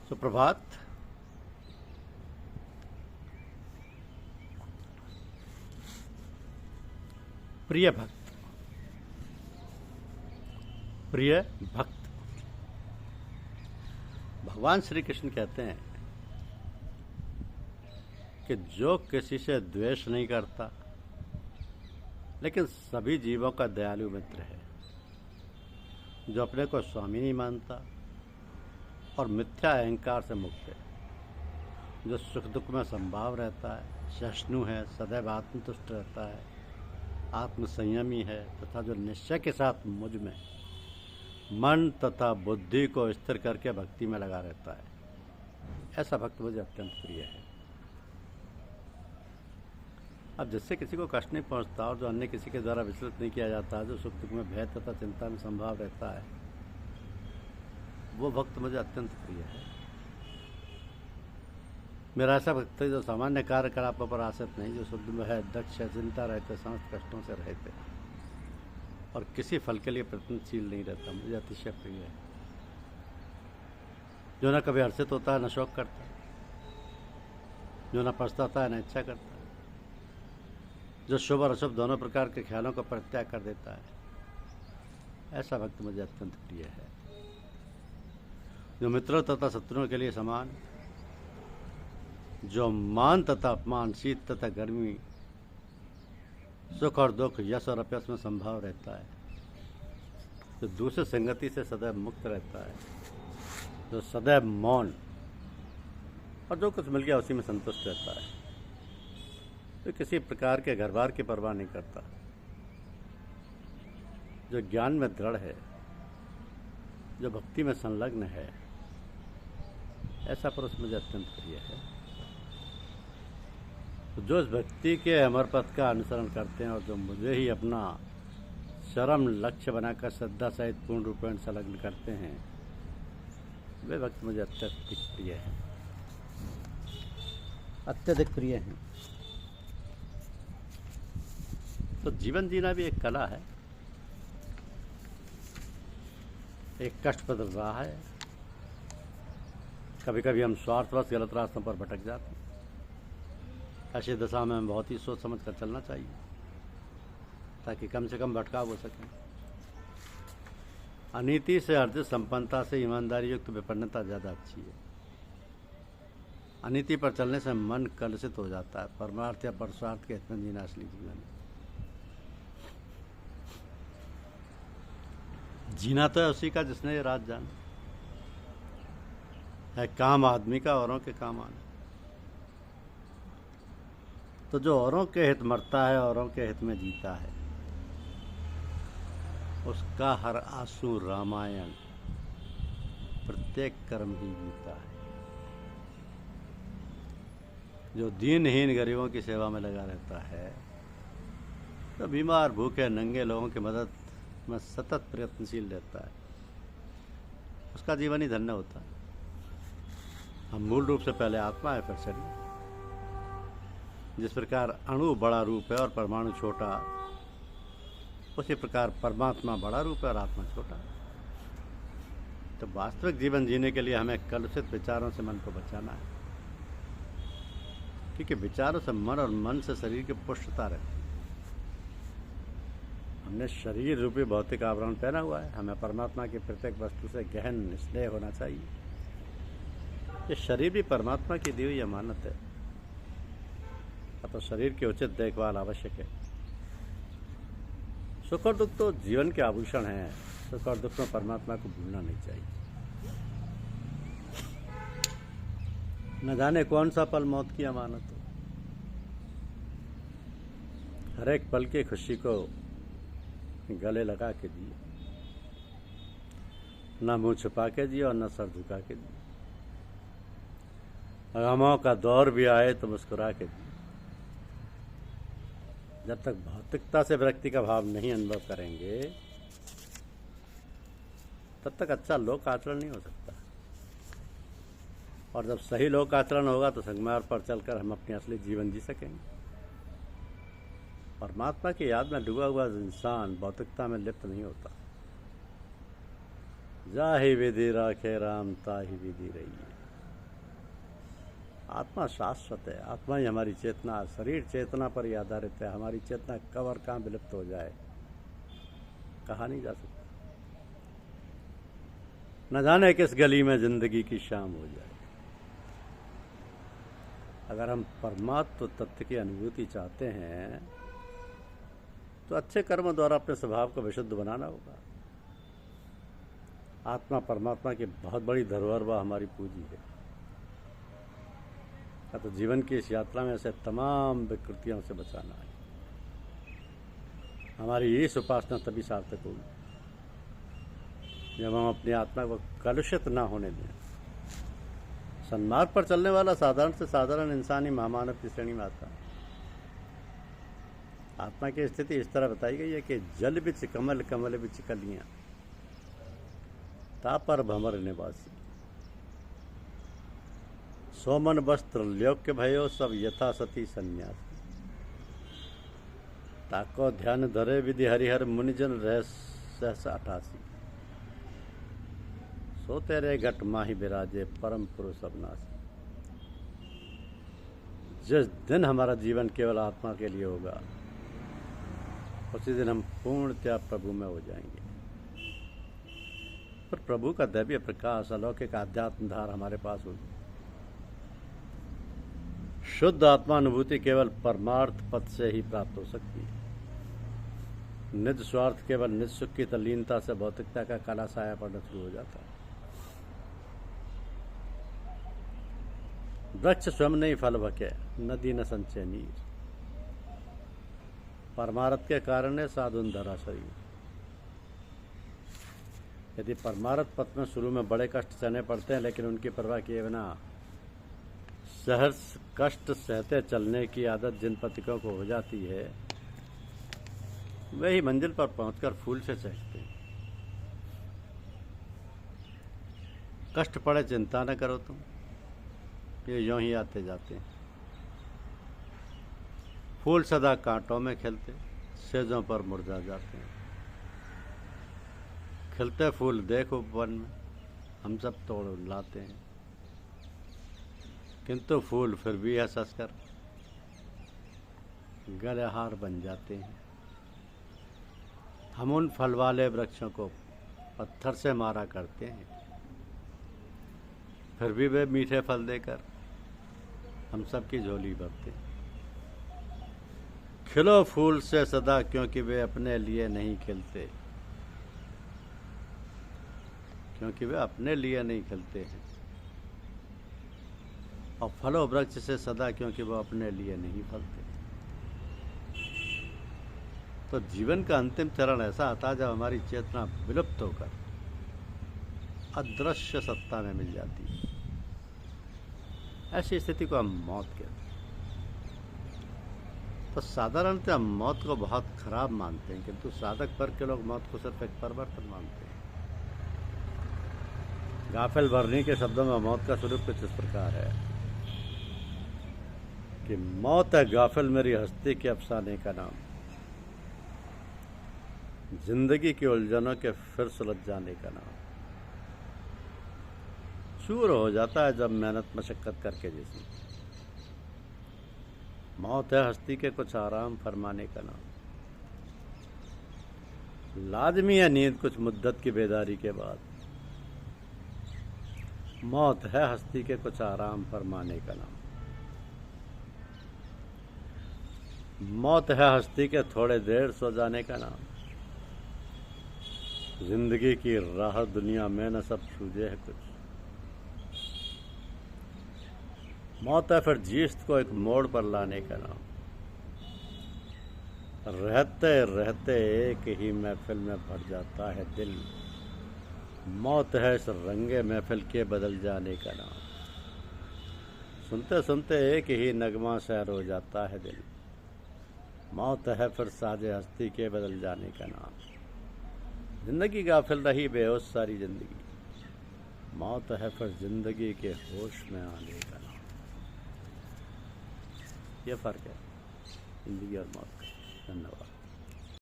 सुप्रभात। प्रिय भक्त, प्रिय भक्त, भगवान श्री कृष्ण कहते हैं कि जो किसी से द्वेष नहीं करता लेकिन सभी जीवों का दयालु मित्र है, जो अपने को स्वामी नहीं मानता और मिथ्या अहंकार से मुक्त है, जो सुख दुख में संभाव रहता है, सहिष्णु है, सदैव आत्मतुष्ट रहता है, आत्मसंयमी है तथा जो निश्चय के साथ मुझ में मन तथा बुद्धि को स्थिर करके भक्ति में लगा रहता है, ऐसा भक्त मुझे अत्यंत प्रिय है। अब जिससे किसी को कष्ट नहीं पहुंचता और जो अन्य किसी के द्वारा विचलित नहीं किया जाता, जो सुख दुख में भय तथा चिंता में संभाव रहता है, वो भक्त मुझे अत्यंत प्रिय है। मेरा ऐसा भक्त है जो सामान्य कार्यकलापों पर आसक्त नहीं, जो शुद्ध में है, दक्ष है, चिंता रहते, समस्त कष्टों से रहते और किसी फल के लिए प्रयत्नशील नहीं रहता, मुझे अतिशय प्रिय है। जो न कभी हर्षित होता है न शोक करता, जो न पछताता है न इच्छा करता, जो शुभ और अशुभ दोनों प्रकार के ख्यालों का परित्याग कर देता है, ऐसा भक्त मुझे अत्यंत प्रिय है। जो मित्रों तथा शत्रुओं के लिए समान, जो मान तथा अपमान, शीत तथा गर्मी, सुख और दुख, यश और अपयश में संभाव रहता है, जो दूसरे संगति से सदैव मुक्त रहता है, जो सदैव मौन और जो कुछ मिल गया उसी में संतुष्ट रहता है, जो किसी प्रकार के घर बार की परवाह नहीं करता, जो ज्ञान में दृढ़ है, जो भक्ति में संलग्न है, ऐसा पुरुष मुझे अत्यंत प्रिय है। तो जो इस व्यक्ति के अमर पथ का अनुसरण करते हैं और जो मुझे ही अपना चरम लक्ष्य बनाकर श्रद्धा सहित पूर्ण रूपेण संलग्न करते हैं, वे भक्त मुझे अत्यधिक प्रिय हैं, अत्यधिक प्रिय हैं। तो जीवन जीना भी एक कला है, एक कष्टप्रद राह है। कभी कभी हम स्वार्थवश गलत रास्तों पर भटक जाते हैं। ऐसी दशा में हमें बहुत ही सोच समझ कर चलना चाहिए ताकि कम से कम भटकाव हो सके। अनीति से अर्जित संपन्नता से ईमानदारी युक्त विपन्नता ज़्यादा अच्छी है। अनीति पर चलने से मन कलुषित हो जाता है। परमार्थ या परस्वार्थ के हित में जीना असली जीवन है। जीना तो है उसी का जिसने ये राज जाना है। काम आदमी का औरों के काम आना। तो जो औरों के हित मरता है, औरों के हित में जीता है, उसका हर आंसू रामायण, प्रत्येक कर्म ही गीता है। जो दीनहीन गरीबों की सेवा में लगा रहता है, तो बीमार भूखे नंगे लोगों की मदद में सतत प्रयत्नशील रहता है, उसका जीवन ही धन्य होता है। हम मूल रूप से पहले आत्मा है, फिर शरीर। जिस प्रकार अणु बड़ा रूप है और परमाणु छोटा, उसी प्रकार परमात्मा बड़ा रूप है और आत्मा छोटा। तो वास्तविक जीवन जीने के लिए हमें कलुषित विचारों से मन को बचाना है, क्योंकि विचारों से मन और मन से शरीर की पुष्टता रहती है। हमने शरीर रूपी भौतिक आवरण पहना हुआ है। हमें परमात्मा की प्रत्येक वस्तु से गहन स्नेह होना चाहिए। ये शरीर भी परमात्मा की दी हुई अमानत है, तो शरीर की उचित देखभाल आवश्यक है। सुख और दुख तो जीवन के आभूषण हैं। सुख और दुख में परमात्मा को भूलना नहीं चाहिए। न जाने कौन सा पल मौत की अमानत हो। हर एक पल की खुशी को गले लगा के जिए, न मुंह छुपा के जिए और न सर झुका के जिए। गमों का दौर भी आए तो मुस्कुरा के जिए। जब तक भौतिकता से विरक्ति का भाव नहीं अनुभव करेंगे, तब तक अच्छा लोक आचरण नहीं हो सकता। और जब सही लोक आचरण होगा तो संगमार्ग पर चलकर हम अपनी असली जीवन जी सकेंगे। परमात्मा की याद में डूबा हुआ इंसान भौतिकता में लिप्त नहीं होता। जा ही विधि राखे राम, ता ही विधि रही है। आत्मा शाश्वत है, आत्मा ही हमारी चेतना, शरीर चेतना पर ही आधारित है। हमारी चेतना कब और कहाँ विलुप्त हो जाए कहा नहीं जा सकता। न जाने किस गली में जिंदगी की शाम हो जाए। अगर हम परमात्म तत्व की अनुभूति चाहते हैं तो अच्छे कर्म द्वारा अपने स्वभाव को विशुद्ध बनाना होगा। आत्मा परमात्मा की बहुत बड़ी धरोहर व हमारी पूंजी है। तो जीवन की इस यात्रा में से तमाम विकृतियों से बचाना है। हमारी इस उपासना तभी सार्थक होगी जब हम अपनी आत्मा को कलुषित ना होने दें। सन्मार्ग पर चलने वाला साधारण से साधारण इंसान ही महामानव की श्रेणी में आता है। आत्मा की स्थिति इस तरह बताई गई है कि जल बिच कमल, कमल बिच कलियां, तापर भंवर निवासी, सोमन वस्त्र ल्योक्य भयो, सब यथा सती संन्यासी, ताको ध्यान धरे विधि हरिहर, मुनिजन रह सहस 88, सो तेरे घट माही विराजे, परम पुरुष अविनाशी। जिस दिन हमारा जीवन केवल आत्मा के लिए होगा उसी दिन हम पूर्णतया प्रभु में हो जाएंगे। पर प्रभु का दैवीय प्रकाश, अलौकिक आध्यात्म धार हमारे पास होगी। शुद्ध आत्मानुभूति केवल परमार्थ पद से ही प्राप्त हो सकती है। निज स्वार्थ केवल निज सुख की तल्लीनता से भौतिकता का काला साया पड़ना शुरू हो जाता है। वृक्ष स्वयं नहीं फल भके, नदी न संचय नीर, परमार्थ के कारण है साधुन धरा शरीर। यदि परमार्थ पथ में शुरू में बड़े कष्ट सहने पड़ते हैं, लेकिन उनकी परवाह किए बिना सहर्ष कष्ट सहते चलने की आदत जिन पथिकों को हो जाती है, वे ही मंजिल पर पहुंचकर फूल से चहकते हैं। कष्ट पड़े चिंता न करो तुम, ये यूं ही आते जाते हैं। फूल सदा कांटों में खिलते, सेजों पर मुरझा जाते हैं। खिलते फूल देखो वन में, हम सब तोड़ लाते हैं, किंतु फूल फिर भी हंस कर गले हार बन जाते हैं। हम उन फल वाले वृक्षों को पत्थर से मारा करते हैं, फिर भी वे मीठे फल देकर हम सबकी झोली भरते हैं। खिलो फूल से सदा, क्योंकि वे अपने लिए नहीं खिलते, क्योंकि वे अपने लिए नहीं खिलते हैं। और फलो वृक्ष से सदा, क्योंकि वो अपने लिए नहीं फलते। तो जीवन का अंतिम चरण ऐसा आता है जब हमारी चेतना विलुप्त होकर अदृश्य सत्ता में मिल जाती है। ऐसी स्थिति को हम मौत कहते हैं। तो साधारणतः हम मौत को बहुत खराब मानते हैं, किंतु साधक वर्ग के लोग मौत को सिर्फ एक परिवर्तन मानते हैं। गाफिल वर्णी के शब्दों में मौत का स्वरूप कुछ इस प्रकार है कि मौत है गाफिल मेरी हस्ती के अफसाने का नाम, जिंदगी की उलझनों के फिर सुलझ जाने का नाम। चूर हो जाता है जब मेहनत मशक्कत करके जिसमें। मौत है हस्ती के कुछ आराम फरमाने का नाम, लाजमी है नींद कुछ मुद्दत की बेदारी के बाद। मौत है हस्ती के कुछ आराम फरमाने का नाम। मौत है हस्ती के थोड़े देर सो जाने का नाम। जिंदगी की राह दुनिया में न सब सूझे है कुछ। मौत है फिर जीस्त को एक मोड़ पर लाने का नाम। रहते रहते एक ही महफिल में भर जाता है दिल। मौत है इस रंगे महफिल के बदल जाने का नाम। सुनते सुनते एक ही नगमा सैर हो जाता है दिल। मौत है फिर साजे हस्ती के बदल जाने का नाम। जिंदगी गाफिल रही बेहोश सारी जिंदगी। मौत है फिर जिंदगी के होश में आने का नाम। ये फर्क है जिंदगी और मौत का। धन्यवाद।